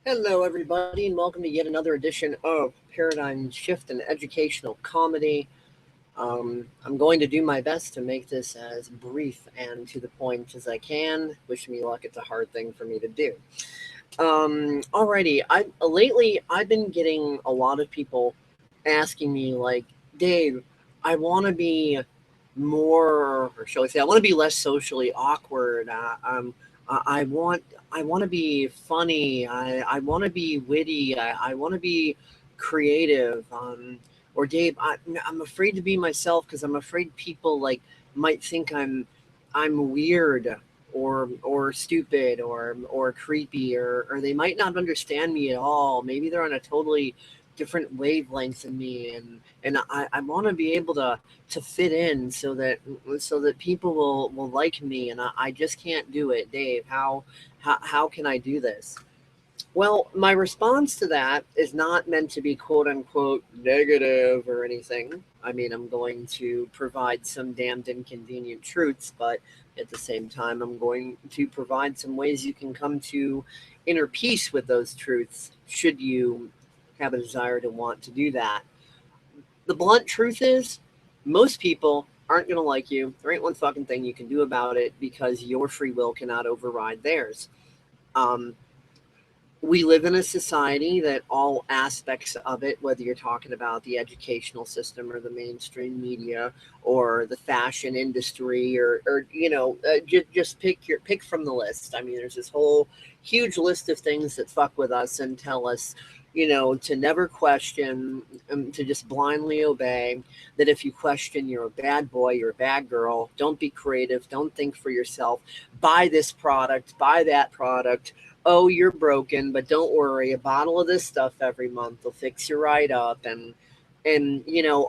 Hello, everybody, and welcome to yet another edition of Paradigm Shift and Educational Comedy. I'm going to do my best to make this as brief and to the point as I can. Wish me luck; it's a hard thing for me to do. Alrighty, I've been getting a lot of people asking me like, Dave, I want to be more, or shall I say, I want to be less socially awkward. I want to be funny. I want to be witty. I want to be creative. Or Dave, I'm afraid to be myself because I'm afraid people like might think I'm weird or stupid or creepy or they might not understand me at all. Maybe they're on a totally different wavelength than me and I want to be able to fit in so that people will like me and I just can't do it. Dave, how can I do this? Well, my response to that is not meant to be quote unquote negative or anything. I mean, I'm going to provide some damned inconvenient truths, but at the same time, I'm going to provide some ways you can come to inner peace with those truths should you have a desire to want to do that. The blunt truth is, most people aren't going to like you. There ain't one fucking thing you can do about it because your free will cannot override theirs. Um, we live in a society that all aspects of it, whether you're talking about the educational system or the mainstream media or the fashion industry or just pick from the list. I mean, there's this whole huge list of things that fuck with us and tell us, to never question, to just blindly obey. That if you question, you're a bad boy, you're a bad girl. Don't be creative. Don't think for yourself. Buy this product. Buy that product. Oh, you're broken, but don't worry, a bottle of this stuff every month will fix you right up and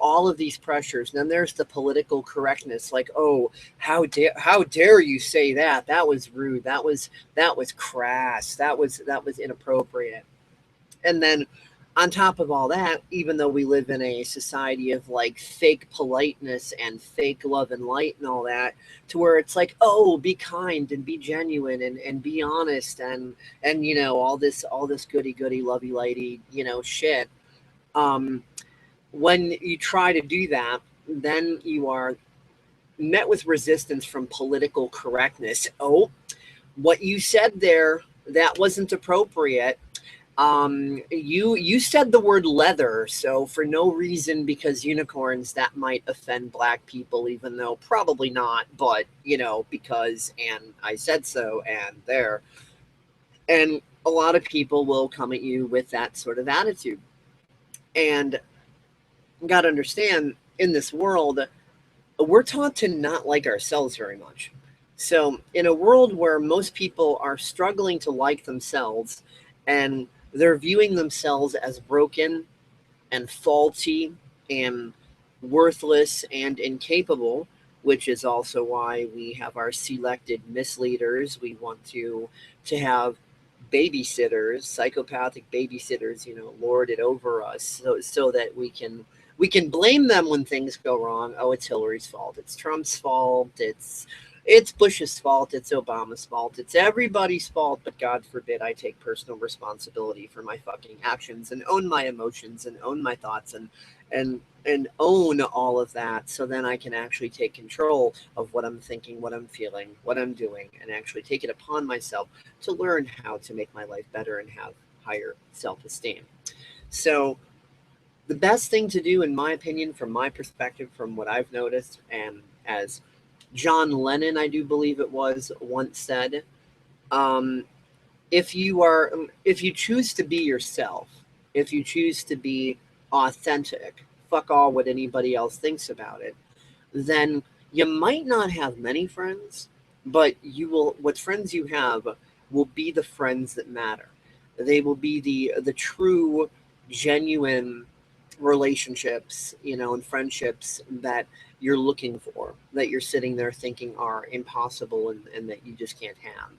all of these pressures. And then there's the political correctness, like, oh, how dare you say that? That was rude. That was crass. That was inappropriate. And then on top of all that, even though we live in a society of like fake politeness and fake love and light and all that, to where it's like, oh, be kind and be genuine and be honest and all this goody lovey lighty, shit. Um, when you try to do that, then you are met with resistance from political correctness. Oh, what you said there, that wasn't appropriate. You said the word leather, so for no reason because unicorns that might offend black people, even though probably not, but because and I said so and there. And a lot of people will come at you with that sort of attitude. And you gotta understand in this world, we're taught to not like ourselves very much. So, in a world where most people are struggling to like themselves and they're viewing themselves as broken and faulty and worthless and incapable, which is also why we have our selected misleaders. We want to have babysitters, psychopathic babysitters, lord it over us so that we can blame them when things go wrong. Oh, it's Hillary's fault. It's Trump's fault. It's Bush's fault. It's Obama's fault. It's everybody's fault. But God forbid I take personal responsibility for my fucking actions and own my emotions and own my thoughts and own all of that. So then I can actually take control of what I'm thinking, what I'm feeling, what I'm doing, and actually take it upon myself to learn how to make my life better and have higher self-esteem. So the best thing to do, in my opinion, from my perspective, from what I've noticed, and as John Lennon, I do believe it was, once said, um, if you choose to be yourself, if you choose to be authentic, fuck all what anybody else thinks about it, then you might not have many friends, but you will what friends you have will be the friends that matter. They will be the true, genuine relationships, and friendships that you're looking for, that you're sitting there thinking are impossible and that you just can't have.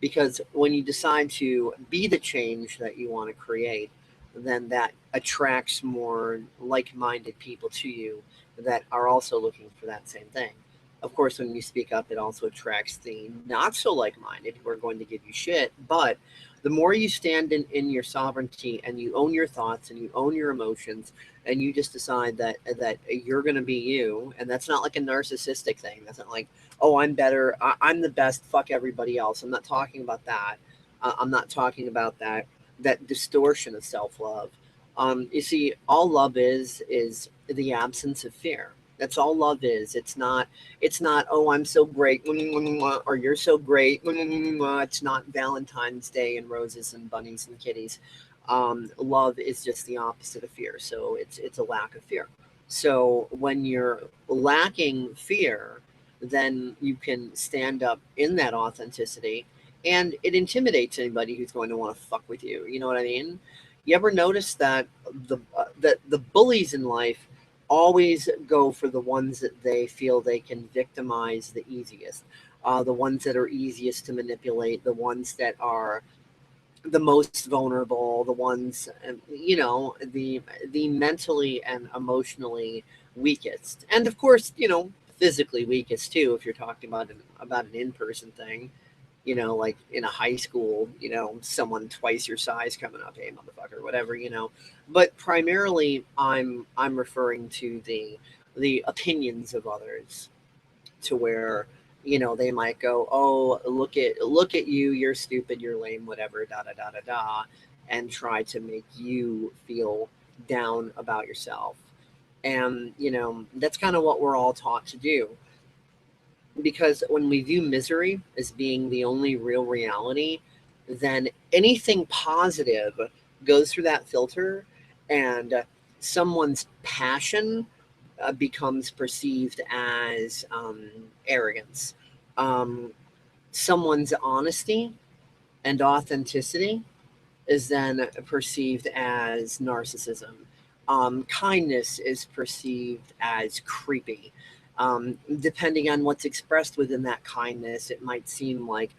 Because when you decide to be the change that you want to create, then that attracts more like minded people to you that are also looking for that same thing. Of course, when you speak up, it also attracts the not so like minded who are going to give you shit. But The more you stand in your sovereignty and you own your thoughts and you own your emotions and you just decide that you're going to be you, and that's not like a narcissistic thing. That's not like, oh, I'm better, I'm the best, fuck everybody else. I'm not talking about that. I'm not talking about that distortion of self-love. You see, all love is the absence of fear. That's all love is. It's not, oh, I'm so great, or you're so great. It's not Valentine's Day and roses and bunnies and kitties. Love is just the opposite of fear. So it's a lack of fear. So when you're lacking fear, then you can stand up in that authenticity, and it intimidates anybody who's going to want to fuck with you. You know what I mean? You ever notice that the bullies in life always go for the ones that they feel they can victimize the easiest, the ones that are easiest to manipulate, the ones that are the most vulnerable, the ones, the mentally and emotionally weakest, and of course, physically weakest too. If you're talking about an in-person thing, like in a high school, someone twice your size coming up, hey motherfucker, whatever. But primarily, I'm referring to the opinions of others, to where they might go, oh, look at you, you're stupid, you're lame, whatever, da da da da da, and try to make you feel down about yourself. And that's kind of what we're all taught to do, because when we view misery as being the only real reality, then anything positive goes through that filter, and someone's passion becomes perceived as arrogance. Um, Someone's honesty and authenticity is then perceived as narcissism. Kindness is perceived as creepy. Depending on what's expressed within that kindness, it might seem like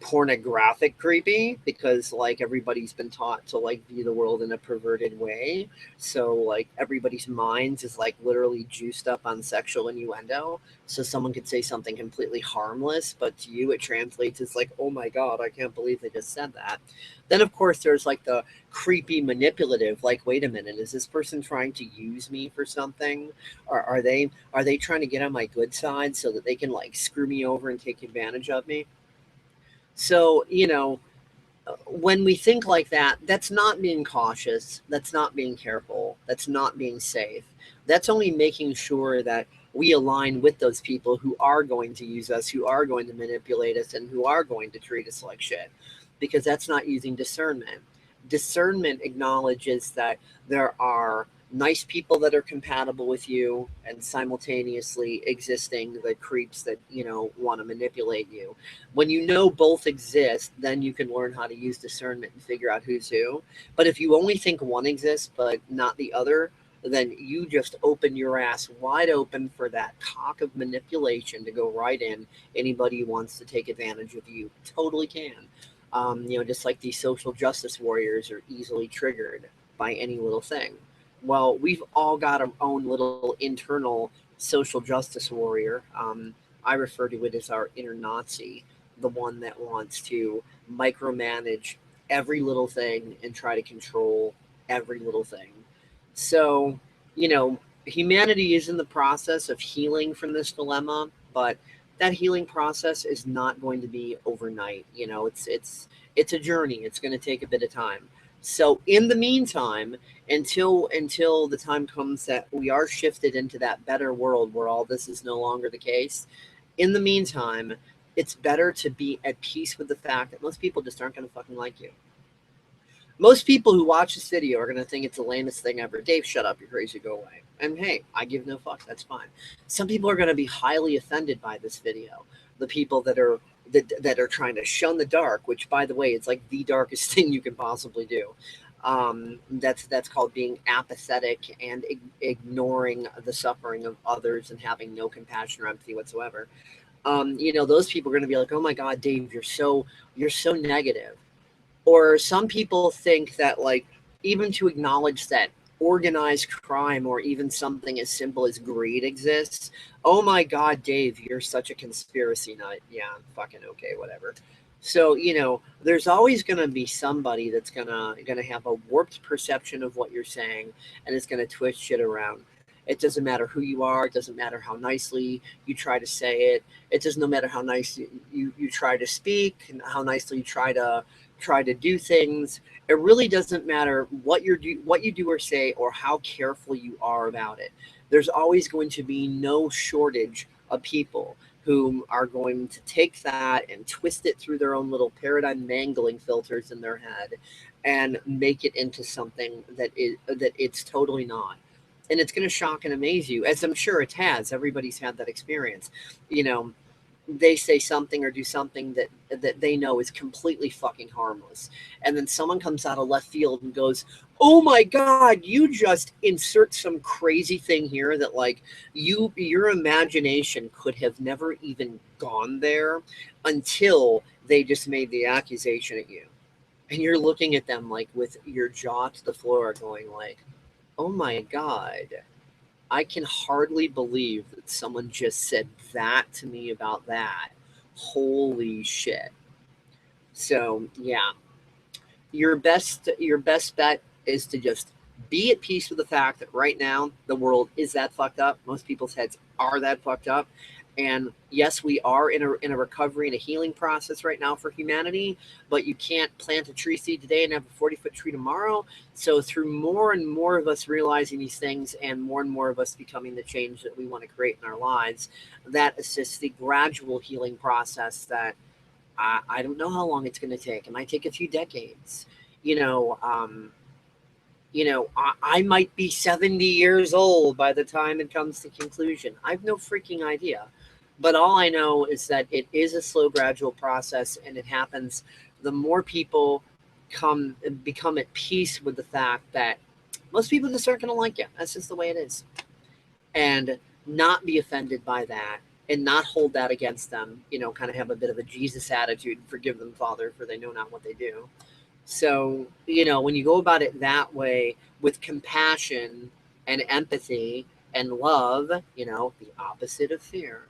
pornographic creepy, because like everybody's been taught to like view the world in a perverted way. So like everybody's minds is like literally juiced up on sexual innuendo. So someone could say something completely harmless, but to you it translates as like, oh my god, I can't believe they just said that. Then of course there's like the creepy manipulative, like, wait a minute, is this person trying to use me for something? Or are they trying to get on my good side so that they can like screw me over and take advantage of me? So, when we think like that, that's not being cautious, that's not being careful, that's not being safe. That's only making sure that we align with those people who are going to use us, who are going to manipulate us, and who are going to treat us like shit, because that's not using discernment. Discernment acknowledges that there are nice people that are compatible with you, and simultaneously existing the creeps that want to manipulate you. When you know both exist, then you can learn how to use discernment and figure out who's who. But if you only think one exists but not the other, then you just open your ass wide open for that cock of manipulation to go right in. Anybody who wants to take advantage of you totally can. Just like these social justice warriors are easily triggered by any little thing. Well, we've all got our own little internal social justice warrior. I refer to it as our inner Nazi, the one that wants to micromanage every little thing and try to control every little thing. So, humanity is in the process of healing from this dilemma, but that healing process is not going to be overnight. It's a journey. It's going to take a bit of time. So in the meantime, until the time comes that we are shifted into that better world where all this is no longer the case, in the meantime, it's better to be at peace with the fact that most people just aren't going to fucking like you. Most people who watch this video are going to think it's the lamest thing ever. Dave, shut up. You're crazy. Go away. And hey, I give no fucks. That's fine. Some people are going to be highly offended by this video. The people that are trying to shun the dark, which, by the way, it's like the darkest thing you can possibly do. That's called being apathetic and ignoring the suffering of others and having no compassion or empathy whatsoever. Those people are going to be like, oh my God, Dave, you're so negative. Or some people think that, like, even to acknowledge that organized crime or even something as simple as greed exists, oh my God, Dave, you're such a conspiracy nut. Yeah, fucking okay, whatever. So, there's always going to be somebody that's going to have a warped perception of what you're saying and is going to twist shit around. It doesn't matter who you are. It doesn't matter how nicely you try to say it. It doesn't no matter how nice you try to speak and how nicely you try to do things. It really doesn't matter what you do or say or how careful you are about it. There's always going to be no shortage of people who are going to take that and twist it through their own little paradigm mangling filters in their head and make it into something that it's totally not. And it's going to shock and amaze you, as I'm sure it has. Everybody's had that experience. You know, they say something or do something that they know is completely fucking harmless, and then someone comes out of left field and goes, oh my god, you just insert some crazy thing here that like your imagination could have never even gone there until they just made the accusation at you, and you're looking at them like with your jaw to the floor going like, oh my god, I can hardly believe that someone just said that to me about that. Holy shit. So, yeah, your best bet is to just be at peace with the fact that right now the world is that fucked up. Most people's heads are that fucked up. And yes, we are in a recovery and a healing process right now for humanity, but you can't plant a tree seed today and have a 40-foot tree tomorrow. So through more and more of us realizing these things and more of us becoming the change that we want to create in our lives, that assists the gradual healing process that I don't know how long it's going to take. It might take a few decades. You know, um, I might be 70 years old by the time it comes to conclusion. I have no freaking idea. But all I know is that it is a slow, gradual process, and it happens the more people become at peace with the fact that most people just aren't going to like you. That's just the way it is, and not be offended by that and not hold that against them. Kind of have a bit of a Jesus attitude. Forgive them, Father, for they know not what they do. So, when you go about it that way with compassion and empathy and love, the opposite of fear,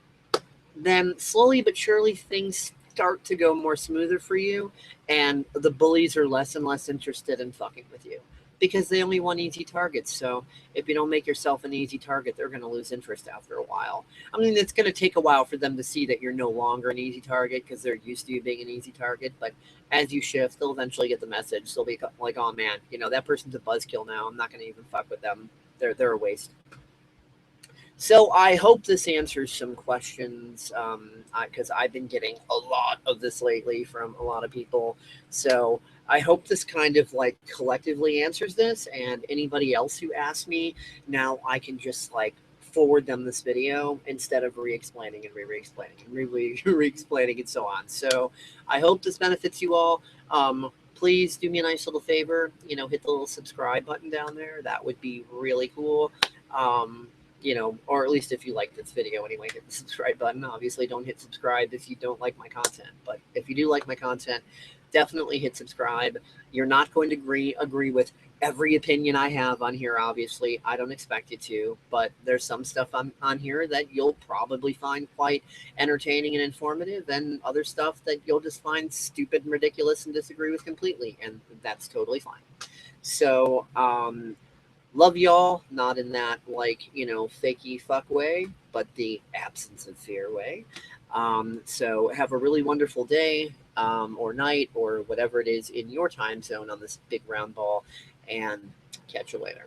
then slowly but surely things start to go more smoother for you, and the bullies are less and less interested in fucking with you because they only want easy targets. So if you don't make yourself an easy target, they're going to lose interest after a while. I mean, it's going to take a while for them to see that you're no longer an easy target because they're used to you being an easy target. But as you shift, they'll eventually get the message. They'll be like, oh man, that person's a buzzkill now. I'm not going to even fuck with them. They're a waste. So I hope this answers some questions, because I've been getting a lot of this lately from a lot of people. So I hope this kind of like collectively answers this. And anybody else who asks me, now I can just like forward them this video instead of re-explaining and re-explaining and re-explaining and so on. So I hope this benefits you all. Please do me a nice little favor, hit the little subscribe button down there. That would be really cool. Um, or at least if you like this video anyway, hit the subscribe button. Obviously, don't hit subscribe if you don't like my content. But if you do like my content, definitely hit subscribe. You're not going to agree with every opinion I have on here, obviously. I don't expect you to, but there's some stuff on here that you'll probably find quite entertaining and informative, and other stuff that you'll just find stupid and ridiculous and disagree with completely, and that's totally fine. So, love y'all, not in that like, fakey fuck way, but the absence of fear way. So have a really wonderful day, or night, or whatever it is in your time zone on this big round ball, and catch you later.